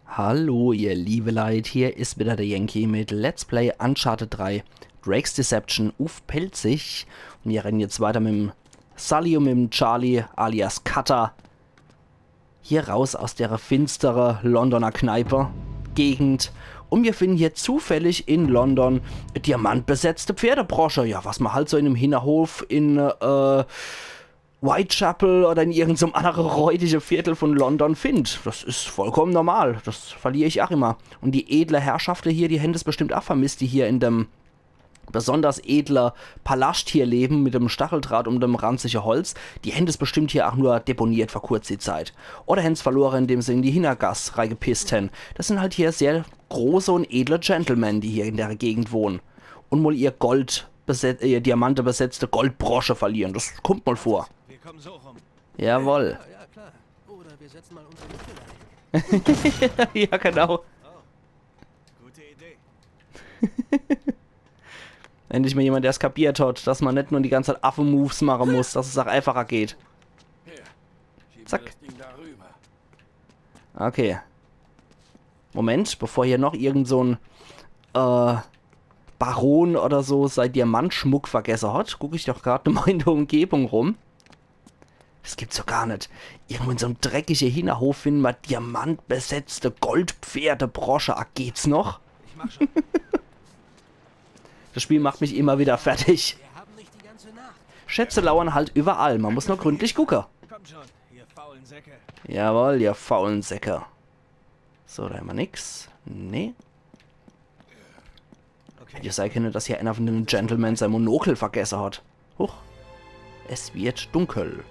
Hallo ihr liebe Leute, hier ist wieder der Yankee mit Let's Play Uncharted 3 Drake's Deception auf Pelzig. Und wir rennen jetzt weiter mit dem Sully und mit dem Charlie alias Cutter hier raus aus der finstere Londoner Kneipe Gegend. Und wir finden hier zufällig in London diamantbesetzte Pferdebrosche. Ja, was man halt so in einem Hinterhof in Whitechapel oder in irgendeinem anderen räudigen Viertel von London findet. Das ist vollkommen normal. Das verliere ich auch immer. Und die edle Herrschaften hier, die hätten es bestimmt auch vermisst, die hier in dem besonders edler Palast hier leben, mit dem Stacheldraht um dem ranzige Holz. Die hätten es bestimmt hier auch nur deponiert vor kurzer Zeit. Oder hätten es verloren, indem sie in die Hintergasse reingepisst hätten. Das sind halt hier sehr große und edle Gentlemen, die hier in der Gegend wohnen. Und mal ihr Diamante besetzte Goldbrosche verlieren. Das kommt mal vor. Wir kommen so rum. Jawohl. Ja, klar. Oder wir setzen mal unsere Mütze ein. Ja, genau. Oh, gute Idee. Endlich mal jemand, der es kapiert hat, dass man nicht nur die ganze Zeit Affen-Moves machen muss, dass es auch einfacher geht. Hier, schieben Zack. wir das Ding darüber. Okay. Moment, bevor hier noch irgend so ein Baron oder so sein Diamantschmuck vergessen hat, gucke ich doch gerade mal in der Umgebung rum. Das gibt's doch gar nicht. Irgendwo in so einem dreckigen Hinterhof finden wir diamantbesetzte Goldpferdebrosche. Ah, geht's noch? Ich mach schon. Das Spiel macht mich immer wieder fertig. Wir haben nicht die ganze Nacht. Schätze lauern halt überall. Man muss nur gründlich gucken. Kommt schon, ihr faulen Säcke. Jawohl, ihr faulen Säcke. So, da haben wir nix. Nee. Okay. Ich sei können, dass hier einer von den Gentlemen sein Monokel vergessen hat. Huch. Es wird dunkel.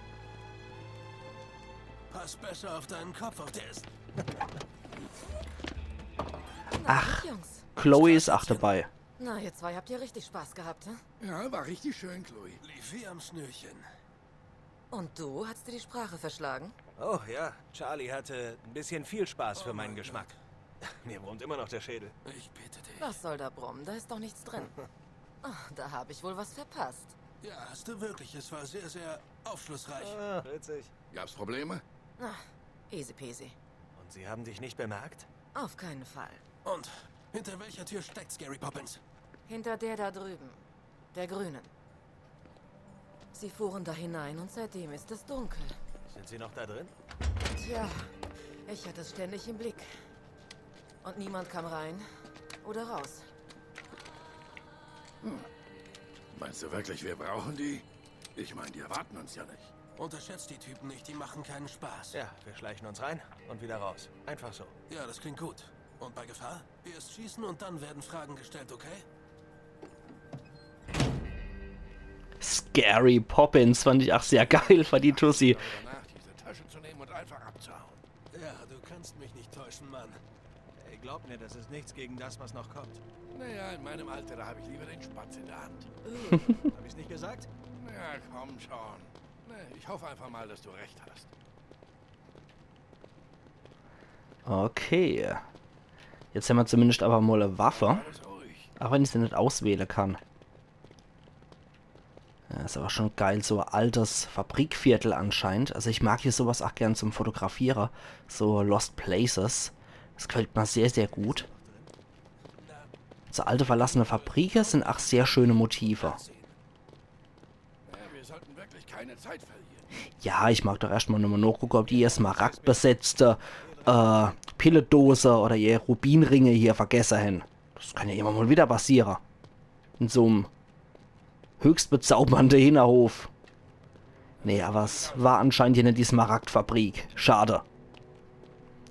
Pass besser auf deinen Kopf, auf der ist. Ach, Jungs. Chloe ist auch dabei. Na, ihr zwei habt ja richtig Spaß gehabt, hm? Ja, war richtig schön, Chloe. Lief wie am Schnürchen. Und du, hast dir die Sprache verschlagen? Oh ja, Charlie hatte ein bisschen viel Spaß für meinen Geschmack. Mir brummt immer noch der Schädel. Ich bitte dich. Was soll da brummen? Da ist doch nichts drin. Oh, da habe ich wohl was verpasst. Ja, hast du wirklich. Es war sehr, sehr aufschlussreich. Witzig. Gab's Probleme? Ach, easy peasy. Und sie haben dich nicht bemerkt? Auf keinen Fall. Und hinter welcher Tür steckt Scary Poppins? Hinter der da drüben. Der Grünen. Sie fuhren da hinein und seitdem ist es dunkel. Sind sie noch da drin? Tja, ich hatte es ständig im Blick. Und niemand kam rein oder raus. Meinst du wirklich, wir brauchen die? Ich meine, die erwarten uns ja nicht. Unterschätzt die Typen nicht, die machen keinen Spaß. Ja, wir schleichen uns rein und wieder raus. Einfach so. Ja, das klingt gut. Und bei Gefahr? Erst schießen und dann werden Fragen gestellt, okay? Scary Poppins fand ich auch sehr geil, war die Tussi. Danach diese Tasche zu nehmen und einfach abzuhauen. Ja, du kannst mich nicht täuschen, Mann. Ey, glaub mir, das ist nichts gegen das, was noch kommt. Naja, in meinem Alter, da habe ich lieber den Spatz in der Hand. Hab ich's nicht gesagt? Ja, komm schon. Nee, ich hoffe einfach mal, dass du recht hast. Okay. Jetzt haben wir zumindest aber mal eine Waffe. Alles ruhig. Auch wenn ich sie nicht auswählen kann. Ja, ist aber schon geil, so ein altes Fabrikviertel anscheinend. Also ich mag hier sowas auch gern zum Fotografieren. So Lost Places. Das gefällt mir sehr, sehr gut. So alte verlassene Fabriken sind auch sehr schöne Motive. Ja, wir sollten wirklich keine Zeit verlieren. Ja, ich mag doch erstmal nur nachgucken, ob die hier smaragdbesetzte Pilledose oder ihr Rubinringe hier vergessen haben. Das kann ja immer mal wieder passieren. In so einem höchst bezaubernden Hinterhof. Nee, aber es war anscheinend hier nicht die Smaragdfabrik. Schade.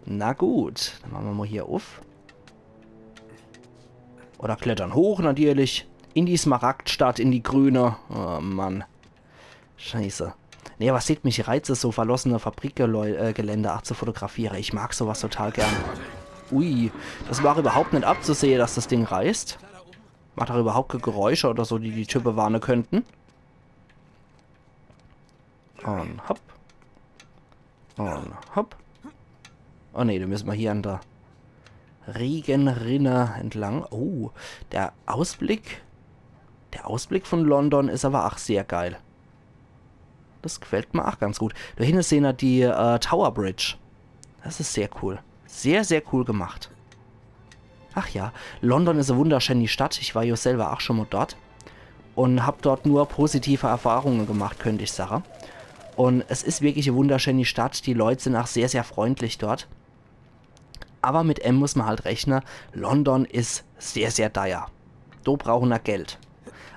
Na gut, dann machen wir mal hier auf. Oder klettern hoch natürlich. In die Smaragdstadt, in die grüne. Oh Mann. Scheiße. Nee, was sieht mich reizt es, so verlassene Fabrikgelände auch zu fotografieren. Ich mag sowas total gern. Ui, das war überhaupt nicht abzusehen, dass das Ding reißt. Macht auch überhaupt keine Geräusche oder so, die die Typen warnen könnten. Und hopp. Und hopp. Oh ne, da müssen wir hier an der Regenrinne entlang. Oh, der Ausblick von London ist aber auch sehr geil. Das gefällt mir auch ganz gut. Da hinten sehen wir die Tower Bridge. Das ist sehr cool. Sehr, sehr cool gemacht. Ach ja, London ist eine wunderschöne Stadt. Ich war ja selber auch schon mal dort. Und habe dort nur positive Erfahrungen gemacht, könnte ich sagen. Und es ist wirklich eine wunderschöne Stadt. Die Leute sind auch sehr, sehr freundlich dort. Aber mit M muss man halt rechnen. London ist sehr, sehr teuer. Da brauchen wir Geld.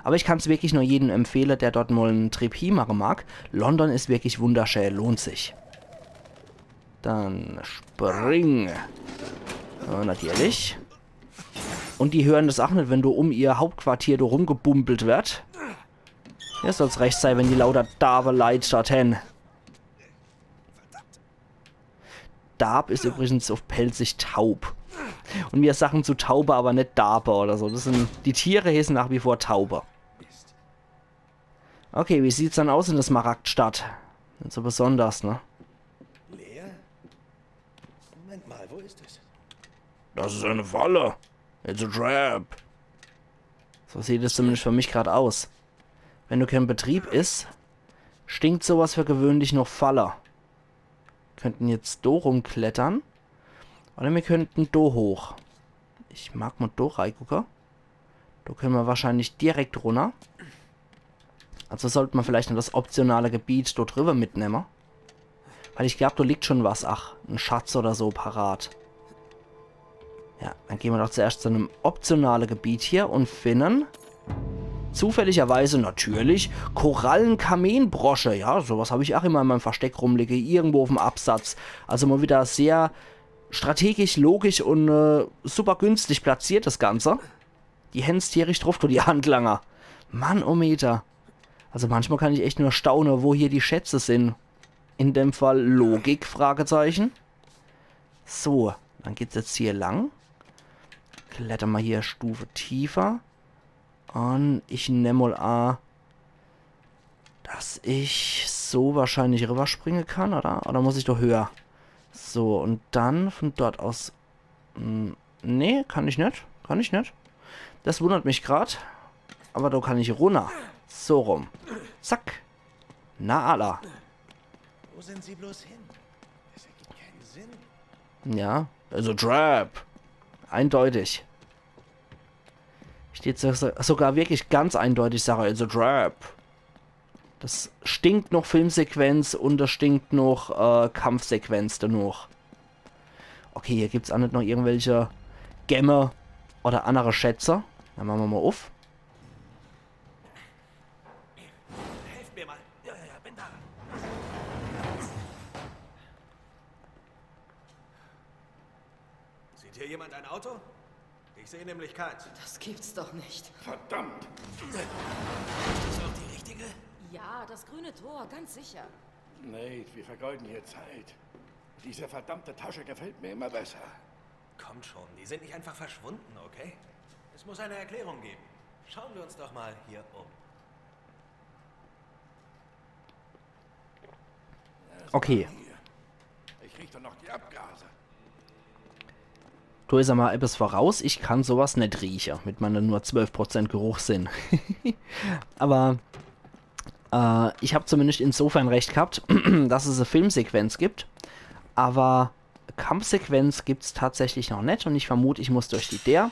Aber ich kann es wirklich nur jedem empfehlen, der dort mal einen Trip hinmachen mag. London ist wirklich wunderschön, lohnt sich. Dann spring. Ja, natürlich. Und die hören das auch nicht, wenn du um ihr Hauptquartier rumgebumpelt wird. Ja, soll es recht sein, wenn die lauter Dabe leid dorthin. Dab ist übrigens auf Pelzig taub. Und wir sagen zu Taube, aber nicht Dabe oder so. Das sind, die Tiere hießen nach wie vor Taube. Okay, wie sieht's dann aus in der Smaragdstadt? Nicht so besonders, ne? Leer? Moment mal, wo ist es? Das ist eine Falle. It's a trap. So sieht es zumindest für mich gerade aus. Wenn du kein Betrieb ist, stinkt sowas für gewöhnlich noch Falle. Wir könnten jetzt do rumklettern. Oder wir könnten do hoch. Ich mag mal do reingucken. Da können wir wahrscheinlich direkt runter. Also sollte man vielleicht noch das optionale Gebiet dort drüber mitnehmen. Weil ich glaube, da liegt schon was. Ach, ein Schatz oder so parat. Ja, dann gehen wir doch zuerst zu einem optionalen Gebiet hier und finden zufälligerweise natürlich Korallen-Kamelbrosche. Ja, sowas habe ich auch immer in meinem Versteck rumliege, irgendwo auf dem Absatz. Also mal wieder sehr strategisch, logisch und super günstig platziert das Ganze. Die Hens tierisch drauf, du die Handlanger. Mann, oh Meter. Also manchmal kann ich echt nur staunen, wo hier die Schätze sind. In dem Fall Logik, Fragezeichen. So, dann geht's jetzt hier lang. Klettern wir hier Stufe tiefer. Und ich nehme mal an, dass ich so wahrscheinlich rüberspringen kann, oder? Oder muss ich doch höher? So, und dann von dort aus... Nee, kann ich nicht. Kann ich nicht. Das wundert mich gerade. Aber da kann ich runter. So rum. Zack. Na Allah. Wo sind sie bloß hin? Das ergibt keinen Sinn. Ja, also Trap. Eindeutig. Steht sogar wirklich ganz eindeutig, Sache, also Trap. Das stinkt noch Filmsequenz und das stinkt noch Kampfsequenz danach. Okay, hier gibt es auch nicht noch irgendwelche Gemme oder andere Schätze. Dann machen wir mal auf. Helft mir mal. Ja, bin da. Sieht hier jemand ein Auto? Ich sehe nämlich keins. Das gibt's doch nicht. Verdammt! Ist das auch die richtige? Ja, das grüne Tor, ganz sicher. Nate, wir vergeuden hier Zeit. Diese verdammte Tasche gefällt mir immer besser. Kommt schon, die sind nicht einfach verschwunden, okay? Es muss eine Erklärung geben. Schauen wir uns doch mal hier um. Okay. Ich rieche doch noch die Abgase. Du ist einmal etwas voraus. Ich kann sowas nicht riechen. Mit meinen nur 12% Geruchssinn. Aber ich habe zumindest insofern recht gehabt, dass es eine Filmsequenz gibt. Aber Kampfsequenz gibt es tatsächlich noch nicht. Und ich vermute, ich muss durch die der.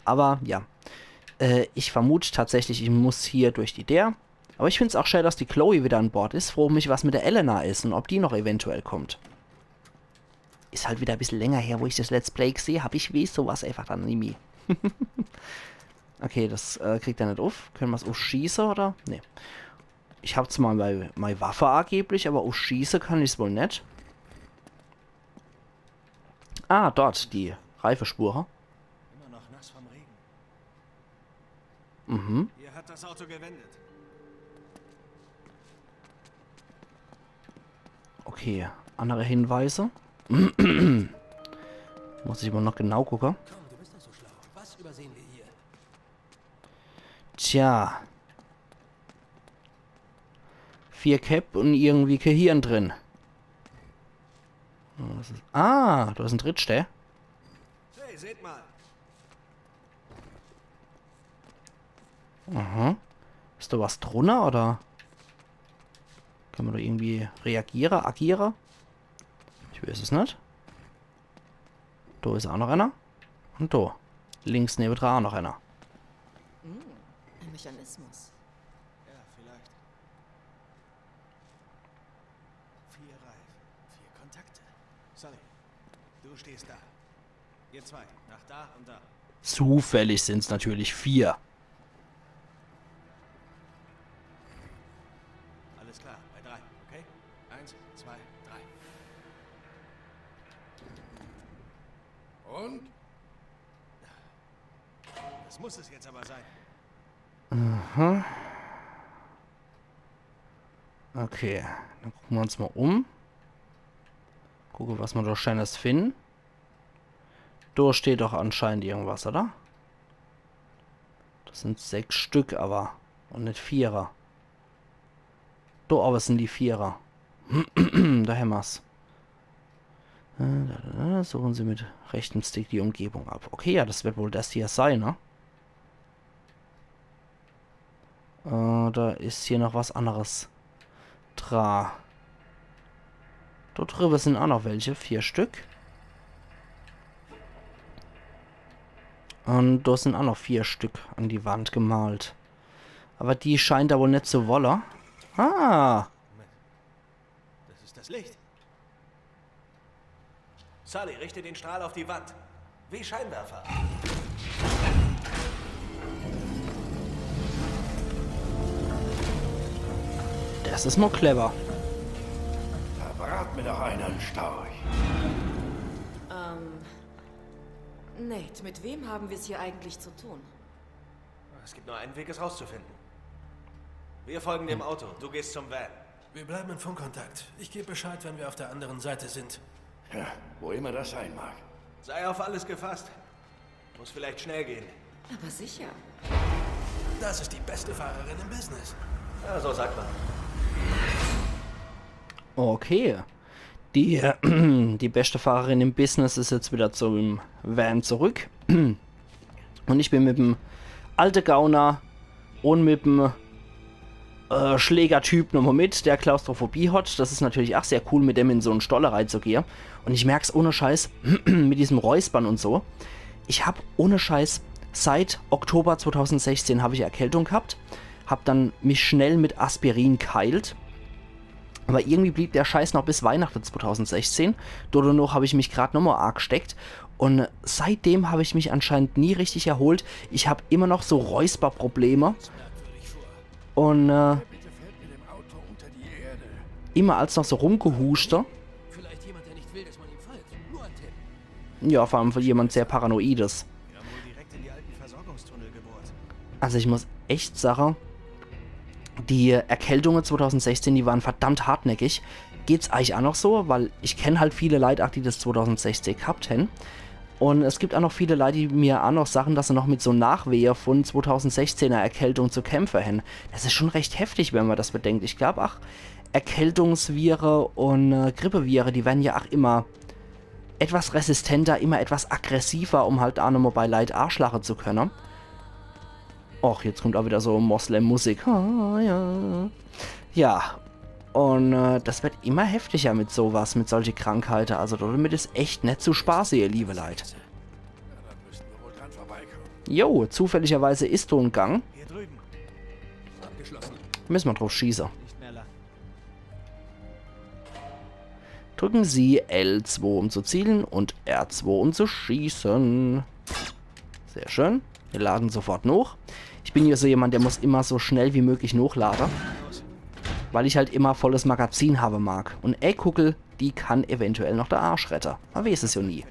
Aber ja. Ich vermute tatsächlich, ich muss hier durch die der. Aber ich finde es auch schön, dass die Chloe wieder an Bord ist. Frage mich, was mit der Elena ist und ob die noch eventuell kommt. Ist halt wieder ein bisschen länger her, wo ich das Let's Play sehe. Habe ich sowas einfach dann nie mehr. Okay, das kriegt er nicht auf. Können wir es aufschießen, oder? Nee. Ich habe zwar meine Waffe angeblich, aber aufschießen kann ich es wohl nicht. Ah, dort, die Reifespur. Immer noch nass vom Regen. Mhm. Hier hat das Auto gewendet. Okay, andere Hinweise. Muss ich mal noch genau gucken. Komm, du bist doch so schlau. Was übersehen wir hier? Tja. 4 Cap und irgendwie Gehirn drin. Ah, da ist ein Drittstell. Hey, seht mal. Aha. Ist da was drunter, oder? Kann man da irgendwie reagieren, agieren? Ich weiß es nicht. Da ist auch noch einer. Und da. Links neben dran auch noch einer. Ein Mechanismus. Ja, vielleicht. 4 Reifen, 4 Kontakte. Sully, du stehst da. Ihr 2, nach da und da. Zufällig sind es natürlich 4. Alles klar, bei 3, okay? 1, 2, 3. Und? Das muss es jetzt aber sein. Okay, dann gucken wir uns mal um. Gucken, was wir da Schönes finden. Da steht doch anscheinend irgendwas, oder? Das sind 6 Stück, aber. Und nicht 4er. Da aber sind die 4er. Da haben wir's. Suchen Sie mit rechtem Stick die Umgebung ab. Okay, ja, das wird wohl das hier sein, ne? Da ist hier noch was anderes. Da drüber sind auch noch welche. 4 Stück. Und da sind auch noch 4 Stück an die Wand gemalt. Aber die scheint da wohl nicht zu wollen. Ah! Das ist das Licht. Sully, richte den Strahl auf die Wand. Wie Scheinwerfer. Das ist mal clever. Verrat mir doch einen Storch. Nate, mit wem haben wir es hier eigentlich zu tun? Es gibt nur einen Weg, es rauszufinden. Wir folgen dem Auto. Du gehst zum Van. Wir bleiben in Funkkontakt. Ich gebe Bescheid, wenn wir auf der anderen Seite sind. Ja, wo immer das sein mag. Sei auf alles gefasst. Muss vielleicht schnell gehen. Aber sicher. Das ist die beste Fahrerin im Business. Ja, so sagt man. Okay. Die beste Fahrerin im Business ist jetzt wieder zum Van zurück. Und ich bin mit dem alten Gauner und mit dem Schlägertyp nochmal mit, der Klaustrophobie hat. Das ist natürlich auch sehr cool, mit dem in so einen Stollerei zu gehen. Und ich merke es ohne Scheiß, mit diesem Räuspern und so. Ich habe ohne Scheiß seit Oktober 2016 habe ich Erkältung gehabt. Habe dann mich schnell mit Aspirin geheilt. Aber irgendwie blieb der Scheiß noch bis Weihnachten 2016. Dort noch habe ich mich gerade nochmal arg gesteckt. Und seitdem habe ich mich anscheinend nie richtig erholt. Ich habe immer noch so Räusperprobleme. Und Bitte fährt mit dem Auto unter die Erde. immer als noch so rumgehuster. Vielleicht jemand, der nicht will, dass man ihm folgt. Nur ein Tipp. Ja, vor allem für jemand sehr Paranoides. Wir haben wohl direkt in die alten Versorgungstunnel gebohrt. Also ich muss echt sagen, die Erkältungen 2016, die waren verdammt hartnäckig. Geht's eigentlich auch noch so, weil ich kenne halt viele Leute, die das 2016 gehabt haben. Und es gibt auch noch viele Leute, die mir auch noch sagen, dass sie noch mit so Nachwehe von 2016er Erkältung zu kämpfen haben. Das ist schon recht heftig, wenn man das bedenkt. Ich glaube, Erkältungsviren und Grippeviren, die werden ja auch immer etwas resistenter, immer etwas aggressiver, um halt auch nochmal bei Leid Arschlache zu können. Och, jetzt kommt auch wieder so Moslem-Musik. Ah, ja. Ja, und das wird immer heftiger mit sowas, mit solchen Krankheiten. Also damit ist echt nicht zu spaßen, ihr liebe Leid. Ja, dann müssen wir wohl dran vorbeikommen. Jo, zufälligerweise ist so ein Gang. Hier drüben. Abgeschlossen. Müssen wir drauf schießen. Nicht mehr lang. Drücken Sie L2, um zu zielen und R2, um zu schießen. Sehr schön. Wir laden sofort noch. Ich bin hier so jemand, der muss immer so schnell wie möglich nachladen. Weil ich halt immer volles Magazin habe mag. Und Kuckel, die kann eventuell noch der Arsch retten. Man weiß es ja nie.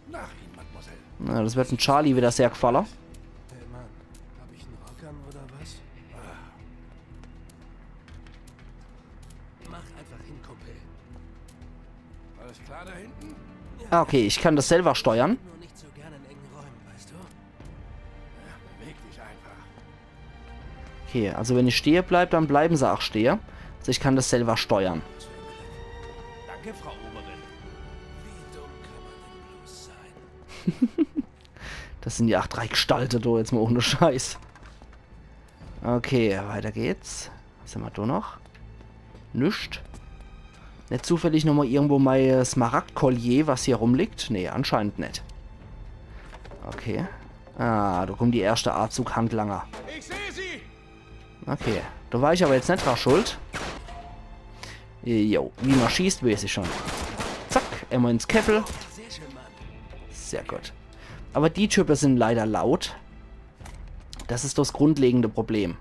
Nach Ihnen, Mademoiselle. Na, das wird ein Charlie wieder sehr gefallen. Hey Mann, hab ich einen Rock an oder was? Mach einfach hin, Kumpel. Alles klar da hinten? Ah, okay, ich kann das selber steuern. Nur nicht so gerne in engen Räumen, weißt du? Ja, beweg dich einfach. Okay, also wenn ich stehe bleibe, dann bleiben sie auch stehen. Also ich kann das selber steuern. Danke, Frau Oberin. Wie dumm kann man denn bloß sein? Das sind ja 3 Gestalten, du, jetzt mal ohne Scheiß. Okay, weiter geht's. Was haben wir da noch? Nischt. Nicht zufällig nochmal irgendwo mein Smaragd-Collier, was hier rumliegt? Nee, anscheinend nicht. Okay. Ah, da kommt die erste A-Zug-Handlanger. Ich sehe sie! Okay. Da war ich aber jetzt nicht dran schuld. Jo, wie man schießt, weiß ich schon. Zack, einmal ins Käppel. Sehr gut. Aber die Typen sind leider laut. Das ist das grundlegende Problem.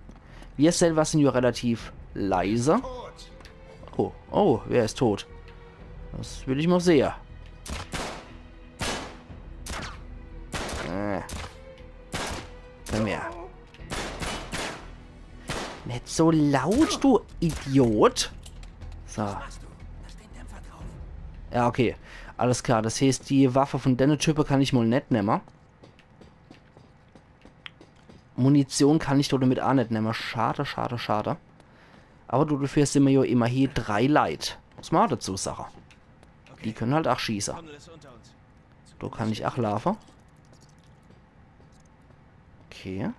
Wir selber sind ja relativ leise. Oh, oh, wer ist tot? Das will ich mal sehen. Komm her. Nicht so laut, du Idiot. So. Ja, okay. Alles klar. Das heißt, die Waffe von den Typen kann ich mal nicht nehmen. Munition kann ich damit auch nicht nehmen. Schade, schade, schade. Aber du, dafür sind wir ja immer hier 3 Leute. Muss man auch dazu sagen. Die können halt auch schießen. Da kann ich auch laufen. Okay.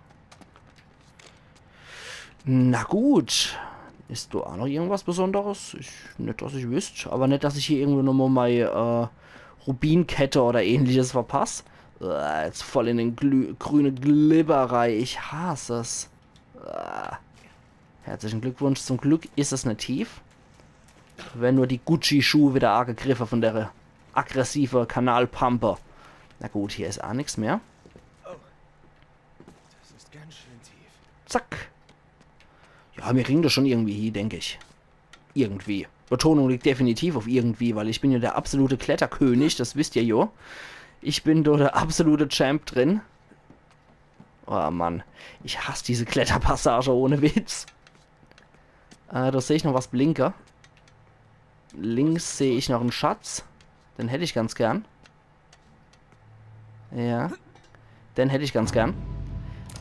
Na gut. Ist da auch noch irgendwas Besonderes? Nicht, dass ich wüsste. Aber nicht, dass ich hier irgendwo nochmal meine Rubinkette oder ähnliches verpasse. Jetzt voll in den grüne Glibberei. Ich hasse es. Herzlichen Glückwunsch. Zum Glück ist es nicht tief. Wenn nur die Gucci-Schuhe wieder arg gegriffen von der aggressive Kanalpumper. Na gut, hier ist auch nichts mehr. Das ist ganz schön tief. Zack. Ja, wir kriegen das schon irgendwie hier, denke ich. Irgendwie. Betonung liegt definitiv auf irgendwie, weil ich bin ja der absolute Kletterkönig, das wisst ihr jo. Ich bin da der absolute Champ drin. Oh Mann, ich hasse diese Kletterpassage ohne Witz. Da sehe ich noch was blinker. Links sehe ich noch einen Schatz. Den hätte ich ganz gern. Ja. Den hätte ich ganz gern.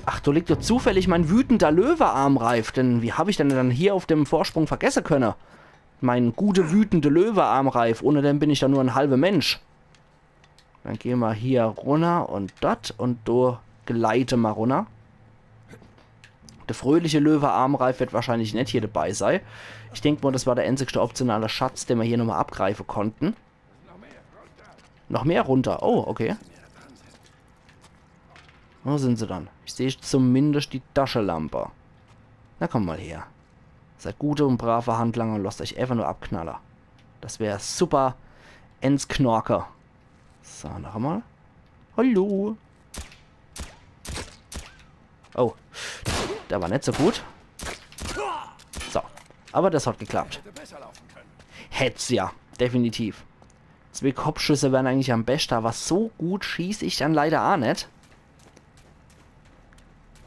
Ach, da liegt doch zufällig mein wütender Löwearmreif. Denn wie habe ich denn dann hier auf dem Vorsprung vergessen können? Mein gute wütende Löwearmreif. Ohne den bin ich dann nur ein halber Mensch. Dann gehen wir hier runter und dort und da gleite mal runter. Der fröhliche Löwearmreif wird wahrscheinlich nicht hier dabei sein. Ich denke mal, das war der einzigste optionale Schatz, den wir hier nochmal abgreifen konnten. Noch mehr runter. Oh, okay. Wo sind sie dann? Ich sehe zumindest die Taschenlampe. Na komm mal her. Seid gute und brave Handlanger und lasst euch einfach nur abknallen. Das wäre super ins Knorke. So, noch einmal. Hallo. Oh. Der war nicht so gut. So. Aber das hat geklappt. Hätt's ja. Definitiv. 2 Kopfschüsse wären eigentlich am besten, aber so gut schieße ich dann leider auch nicht.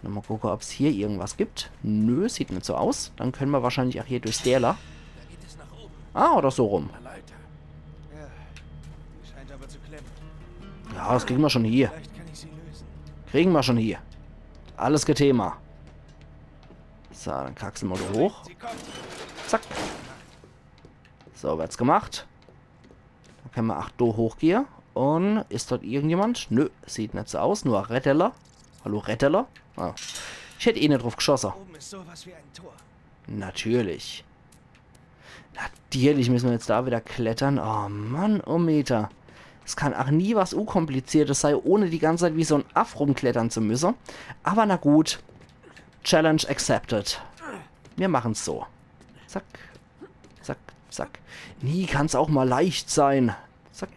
Mal gucken, ob es hier irgendwas gibt. Nö, sieht nicht so aus. Dann können wir wahrscheinlich auch hier durchs Däler. Ah, oder so rum. Ja, das kriegen wir schon hier. Kriegen wir schon hier. Alles Thema. So, dann kraxeln wir da hoch. Zack. So, wird's gemacht. Dann können wir auch da hochgehen. Und ist dort irgendjemand? Nö, sieht nicht so aus. Nur ein Retteller. Hallo, Retteller? Ah. Ich hätte eh nicht drauf geschossen. Oben ist sowas wie ein Tor. Natürlich. Natürlich müssen wir jetzt da wieder klettern. Oh Mann, oh Meter. Es kann auch nie was Unkompliziertes sein, ohne die ganze Zeit wie so ein Aff rumklettern zu müssen. Aber na gut. Challenge accepted. Wir machen es so. Zack. Zack, zack. Nie kann es auch mal leicht sein. Zack.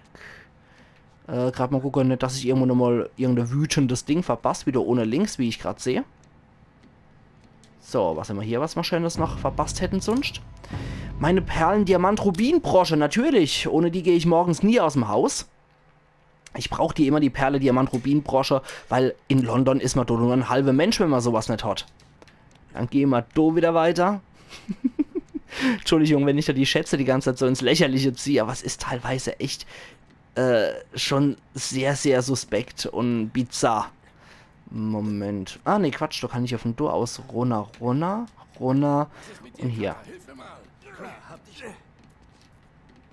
Gerade mal gucken, nicht, dass ich irgendwo nochmal irgendein wütendes Ding verpasst, wieder ohne links, wie ich gerade sehe. So, was haben wir hier, was wir Schönes noch verpasst hätten sonst? Meine Perlen-Diamant-Rubin-Brosche, natürlich. Ohne die gehe ich morgens nie aus dem Haus. Ich brauche die immer, die Perle-Diamant-Rubin-Brosche, weil in London ist man doch nur ein halber Mensch, wenn man sowas nicht hat. Dann gehen wir da wieder weiter. Entschuldigung, wenn ich da die Schätze die ganze Zeit so ins Lächerliche ziehe, aber es ist teilweise echt schon sehr, sehr suspekt und bizarr. Moment. Ah, ne, Quatsch, da kann ich ja von da aus runter und hier.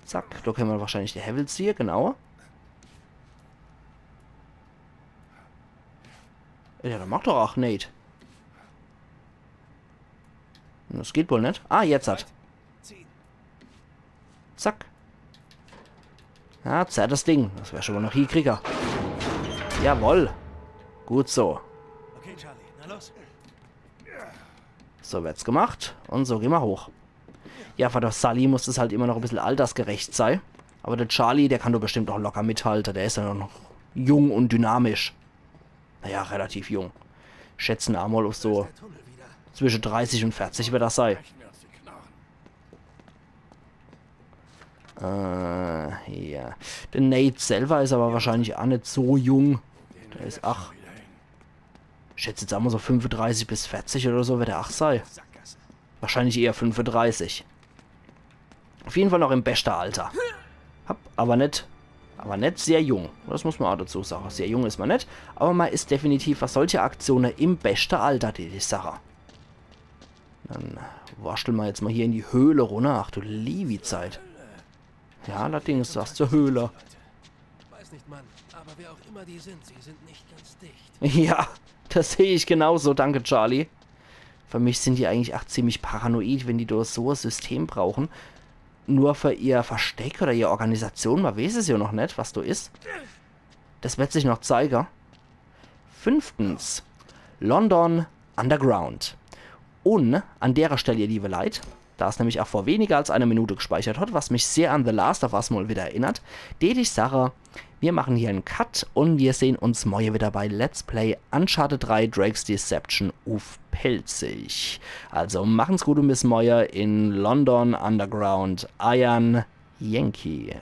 Zack, da können wir wahrscheinlich die Hevels hier, genau. Ja, dann mach doch auch, Nate. Das geht wohl nicht. Ah, jetzt hat. Zack. Ja, zerrt das Ding. Das wäre schon mal noch Hielkrieger. Jawohl. Gut so. Okay, Charlie, na los. So wird's gemacht. Und so gehen wir hoch. Ja, für der Sully muss das halt immer noch ein bisschen altersgerecht sein. Aber der Charlie, der kann doch bestimmt auch locker mithalten. Der ist ja noch jung und dynamisch. Naja, relativ jung. Schätzen einmal auf so zwischen 30 und 40 wird das sein. Ja. Der Nate selber ist aber wahrscheinlich auch nicht so jung. Der ist, ach, ich schätze jetzt einmal so 35 bis 40 oder so wird er 8 sein. Wahrscheinlich eher 35. Auf jeden Fall noch im besten Alter. Aber nicht sehr jung. Das muss man auch dazu sagen. Sehr jung ist man nicht. Aber man ist definitiv, was solche Aktionen im besten Alter, die Sache. Dann wascheln wir jetzt mal hier in die Höhle runter. Ach du Liebe-Zeit. Ja, allerdings, was zur Höhle. Weiß nicht, Mann, aber wer auch immer die sind, sie sind nicht ganz dicht. Ja, das sehe ich genauso. Danke, Charlie. Für mich sind die eigentlich auch ziemlich paranoid, wenn die durch so ein System brauchen. Nur für ihr Versteck oder ihre Organisation. Man weiß es ja noch nicht, was du ist. Das wird sich noch zeigen. 5. London Underground. Und an der Stelle, ihr liebe Leute, da es nämlich auch vor weniger als einer Minute gespeichert hat, was mich sehr an The Last of Us mal wieder erinnert, ich sage, wir machen hier einen Cut und wir sehen uns morgen wieder bei Let's Play Uncharted 3 Drake's Deception auf Pelzig. Also machen's gut und bis morgen in London Underground. Iron Yankee.